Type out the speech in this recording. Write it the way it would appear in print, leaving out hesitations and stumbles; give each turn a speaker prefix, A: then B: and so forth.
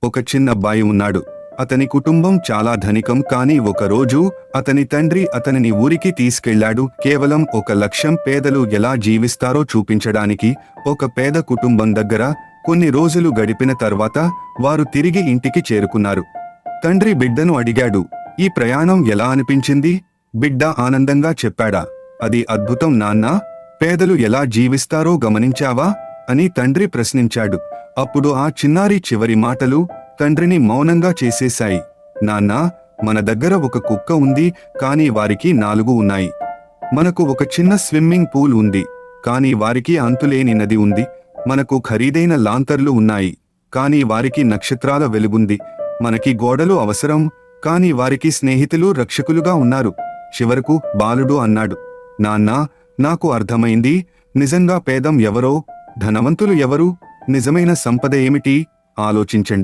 A: ఒక చిన్న అబ్బాయి ఉన్నాడు. అతని కుటుంబం చాలా ధనికం. కానీ ఒకరోజు అతని తండ్రి అతనిని ఊరికి తీసుకెళ్లాడు. కేవలం ఒక లక్ష్యం, పేదలు ఎలా జీవిస్తారో చూపించడానికి. ఒక పేద కుటుంబం దగ్గర కొన్ని రోజులు గడిపిన తర్వాత వారు తిరిగి ఇంటికి చేరుకున్నారు. తండ్రి బిడ్డను అడిగాడు, ఈ ప్రయాణం ఎలా అనిపించింది? బిడ్డ ఆనందంగా చెప్పాడా, అది అద్భుతం నాన్నా. పేదలు ఎలా జీవిస్తారో గమనించావా అని తండ్రి ప్రశ్నించాడు. అప్పుడు ఆ చిన్నారి చివరి మాటలు తండ్రిని మౌనంగా చేసేశాయి. నాన్నా, మన దగ్గర ఒక కుక్క ఉంది, కానీ వారికి 4 ఉన్నాయి. మనకు ఒక చిన్న స్విమ్మింగ్ పూల్ ఉంది, కానీ వారికి అంతులేని నది ఉంది. మనకు ఖరీదైన లాంతర్లు ఉన్నాయి, కానీ వారికి నక్షత్రాల వెలుగుంది. మనకి గోడలు అవసరం, కానీ వారికి స్నేహితులు రక్షకులుగా ఉన్నారు. చివరకు బాలుడు అన్నాడు, నాన్నా, నాకు అర్థమైంది. నిజంగా పేదం ఎవరో, ధనవంతులు ఎవరు, నిజమైన సంపద ఏమిటి? ఆలోచించండి.